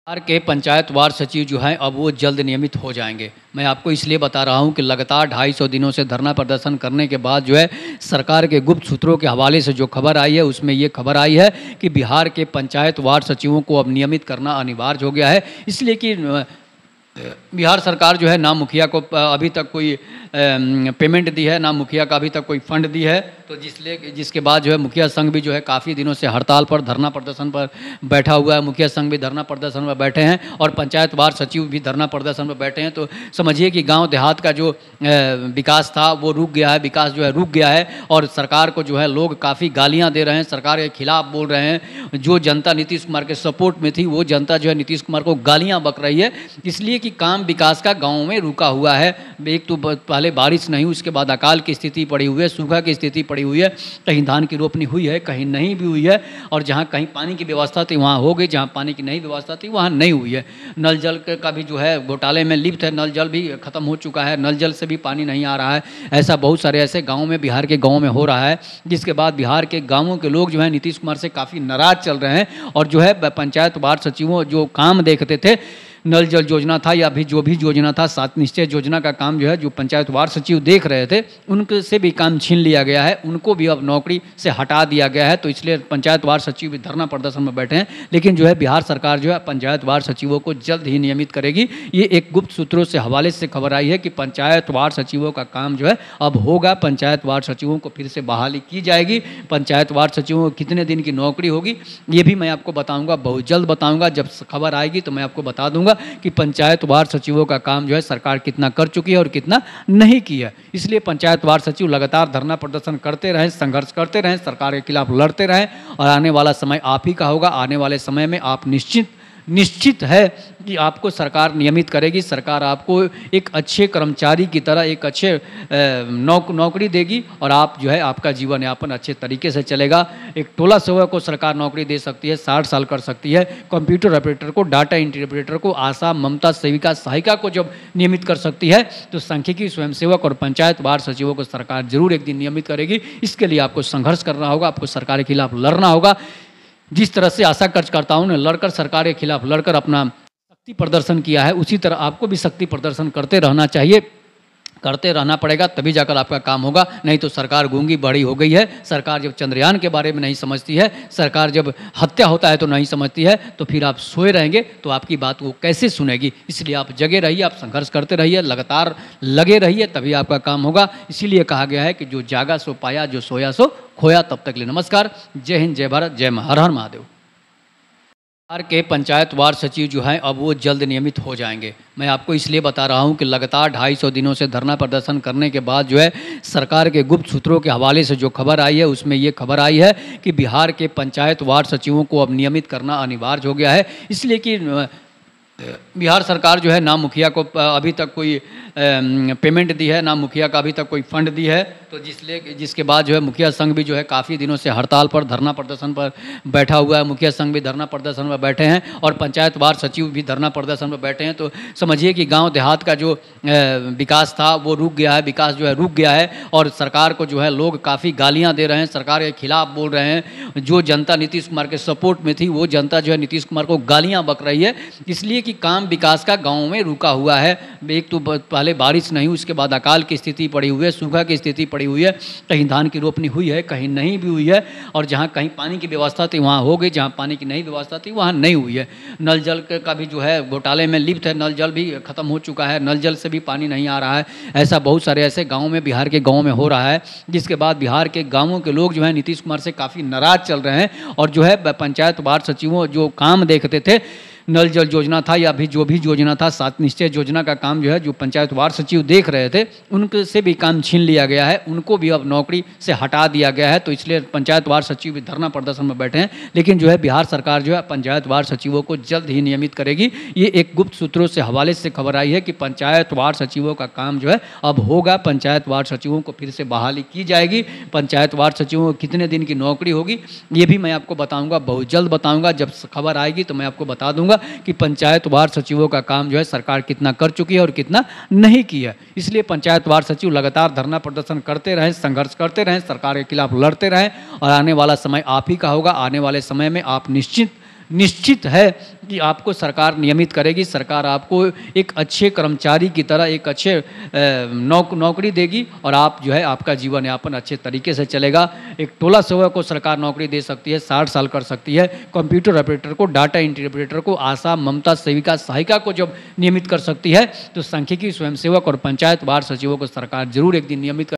बिहार के पंचायत वार्ड सचिव जो हैं अब वो जल्द नियमित हो जाएंगे। मैं आपको इसलिए बता रहा हूं कि लगातार 250 दिनों से धरना प्रदर्शन करने के बाद जो है सरकार के गुप्त सूत्रों के हवाले से जो खबर आई है उसमें ये खबर आई है कि बिहार के पंचायत वार्ड सचिवों को अब नियमित करना अनिवार्य हो गया है। इसलिए कि बिहार सरकार जो है ना मुखिया को अभी तक कोई पेमेंट दी है, ना मुखिया का अभी तक कोई फंड दी है। तो जिसके बाद जो है मुखिया संघ भी जो है काफ़ी दिनों से हड़ताल पर धरना प्रदर्शन पर बैठा हुआ है। मुखिया संघ भी धरना प्रदर्शन पर बैठे हैं और पंचायत वार्ड सचिव भी धरना प्रदर्शन पर बैठे हैं। तो समझिए कि गांव देहात का जो विकास था वो रुक गया है, विकास जो है रुक गया है और सरकार को जो है लोग काफ़ी गालियाँ दे रहे हैं, सरकार के खिलाफ बोल रहे हैं। जो जनता नीतीश कुमार के सपोर्ट में थी वो जनता जो है नीतीश कुमार को गालियाँ बक रही है, इसलिए कि काम विकास का गाँव में रुका हुआ है। एक तो पहले बारिश नहीं हुई, उसके बाद अकाल की स्थिति पड़ी हुई है, सूखा की स्थिति पड़ी हुई है, कहीं धान की रोपनी हुई है, कहीं नहीं भी हुई है और जहाँ कहीं पानी की व्यवस्था थी वहाँ हो गई, जहाँ पानी की नहीं व्यवस्था थी वहाँ नहीं हुई है। नल जल का भी जो है घोटाले में लिप्त है, नल जल भी खत्म हो चुका है, नल जल से भी पानी नहीं आ रहा है। ऐसा बहुत सारे ऐसे गाँव में, बिहार के गाँव में हो रहा है, जिसके बाद बिहार के गाँवों के लोग जो है नीतीश कुमार से काफ़ी नाराज चल रहे हैं और जो है पंचायत वार्ड सचिवों जो काम देखते थे, नल जल योजना था या भी जो भी योजना था, 7 निश्चय योजना का काम जो है जो पंचायत वार्ड सचिव देख रहे थे उनके से भी काम छीन लिया गया है, उनको भी अब नौकरी से हटा दिया गया है। तो इसलिए पंचायत वार्ड सचिव भी धरना प्रदर्शन में बैठे हैं। लेकिन जो है बिहार सरकार जो है पंचायत वार्ड सचिवों को जल्द ही नियमित करेगी। ये एक गुप्त सूत्रों से हवाले से खबर आई है कि पंचायत वार्ड सचिवों का काम जो है अब होगा, पंचायत वार्ड सचिवों को फिर से बहाली की जाएगी। पंचायत वार्ड सचिवों को कितने दिन की नौकरी होगी ये भी मैं आपको बताऊँगा, बहुत जल्द बताऊँगा। जब खबर आएगी तो मैं आपको बता दूँगा कि पंचायत वार्ड सचिवों का काम जो है सरकार कितना कर चुकी है और कितना नहीं किया है। इसलिए पंचायत वार्ड सचिव लगातार धरना प्रदर्शन करते रहें, संघर्ष करते रहें, सरकार के खिलाफ लड़ते रहें और आने वाला समय आप ही का होगा। आने वाले समय में आप निश्चित है कि आपको सरकार नियमित करेगी। सरकार आपको एक अच्छे कर्मचारी की तरह एक अच्छे नौकरी देगी और आप जो है आपका जीवन यापन अच्छे तरीके से चलेगा। एक टोला सेवक को सरकार नौकरी दे सकती है, 60 साल कर सकती है। कंप्यूटर ऑपरेटर को, डाटा एंट्री ऑपरेटर को, आशा, ममता, सेविका, सहायिका को जब नियमित कर सकती है तो सांख्यिकी, स्वयंसेवक और पंचायत वार्ड सचिवों को सरकार जरूर एक दिन नियमित करेगी। इसके लिए आपको संघर्ष करना होगा, आपको सरकार के खिलाफ लड़ना होगा। जिस तरह से आशा कार्यकर्ताओं ने लड़कर सरकार के खिलाफ लड़कर अपना शक्ति प्रदर्शन किया है, उसी तरह आपको भी शक्ति प्रदर्शन करते रहना चाहिए, करते रहना पड़ेगा, तभी जाकर आपका काम होगा। नहीं तो सरकार गूंगी बड़ी हो गई है। सरकार जब चंद्रयान के बारे में नहीं समझती है, सरकार जब हत्या होता है तो नहीं समझती है, तो फिर आप सोए रहेंगे तो आपकी बात वो कैसे सुनेगी। इसलिए आप जगे रहिए, आप संघर्ष करते रहिए, लगातार लगे रहिए, तभी आपका काम होगा। इसीलिए कहा गया है कि जो जागा सो पाया, जो सोया सो खोया। तब तक के लिए नमस्कार, जय हिंद, जय भारत, जय हर हर महादेव। बिहार के पंचायत वार्ड सचिव जो हैं अब वो जल्द नियमित हो जाएंगे। मैं आपको इसलिए बता रहा हूं कि लगातार 250 दिनों से धरना प्रदर्शन करने के बाद जो है सरकार के गुप्त सूत्रों के हवाले से जो खबर आई है उसमें ये खबर आई है कि बिहार के पंचायत वार्ड सचिवों को अब नियमित करना अनिवार्य हो गया है। इसलिए कि बिहार सरकार जो है ना मुखिया को अभी तक कोई पेमेंट दी है, ना मुखिया का अभी तक कोई फंड दी है। तो जिसके बाद जो है मुखिया संघ भी जो है काफ़ी दिनों से हड़ताल पर धरना प्रदर्शन पर बैठा हुआ है। मुखिया संघ भी धरना प्रदर्शन पर बैठे हैं और पंचायत वार्ड सचिव भी धरना प्रदर्शन पर बैठे हैं। तो समझिए कि गांव देहात का जो विकास था वो रुक गया है, विकास जो है रुक गया है और सरकार को जो है लोग काफ़ी गालियाँ दे रहे हैं, सरकार के खिलाफ बोल रहे हैं। जो जनता नीतीश कुमार के सपोर्ट में थी वो जनता जो है नीतीश कुमार को गालियाँ बक रही है, इसलिए कि काम विकास का गाँव में रुका हुआ है। एक तो पहले बारिश नहीं हुई, उसके बाद अकाल की स्थिति पड़ी हुई है, सूखा की स्थिति पड़ी हुई है, कहीं धान की रोपनी हुई है, कहीं नहीं भी हुई है और जहाँ कहीं पानी की व्यवस्था थी वहाँ हो गई, जहाँ पानी की नहीं व्यवस्था थी वहाँ नहीं हुई है। नल जल का भी जो है घोटाले में लिप्त है, नल जल भी खत्म हो चुका है, नल जल से भी पानी नहीं आ रहा है। ऐसा बहुत सारे ऐसे गाँव में, बिहार के गाँव में हो रहा है, जिसके बाद बिहार के गाँवों के लोग जो है नीतीश कुमार से काफ़ी नाराज चल रहे हैं और जो है पंचायत वार्ड सचिवों जो काम देखते थे, नल जल योजना था या भी जो भी योजना था, 7 निश्चय योजना का काम जो है जो पंचायत वार्ड सचिव देख रहे थे उनके से भी काम छीन लिया गया है, उनको भी अब नौकरी से हटा दिया गया है। तो इसलिए पंचायत वार्ड सचिव भी धरना प्रदर्शन में बैठे हैं। लेकिन जो है बिहार सरकार जो है पंचायत वार्ड सचिवों को जल्द ही नियमित करेगी। ये एक गुप्त सूत्रों से हवाले से खबर आई है कि पंचायत वार्ड सचिवों का काम जो है अब होगा, पंचायत वार्ड सचिवों को फिर से बहाली की जाएगी। पंचायत वार्ड सचिवों को कितने दिन की नौकरी होगी ये भी मैं आपको बताऊँगा, बहुत जल्द बताऊँगा। जब खबर आएगी तो मैं आपको बता दूँगा कि पंचायत वार्ड सचिवों का काम जो है सरकार कितना कर चुकी है और कितना नहीं किया। इसलिए पंचायत वार्ड सचिव लगातार धरना प्रदर्शन करते रहें, संघर्ष करते रहें, सरकार के खिलाफ लड़ते रहें और आने वाला समय आप ही का होगा। आने वाले समय में आप निश्चित है कि आपको सरकार नियमित करेगी, सरकार आपको एक अच्छे कर्मचारी की तरह एक अच्छे नौकरी देगी और आप जो है आपका जीवन यापन अच्छे तरीके से चलेगा। एक टोला सेवक को सरकार नौकरी दे सकती है, 60 साल कर सकती है। कंप्यूटर ऑपरेटर को, डाटा इंटरप्रेटर को, आशा, ममता, सेविका, सहायिका को जब नियमित कर सकती है तो सांख्यिकी, स्वयंसेवक और पंचायत वार्ड सचिवों को सरकार जरूर एक दिन नियमित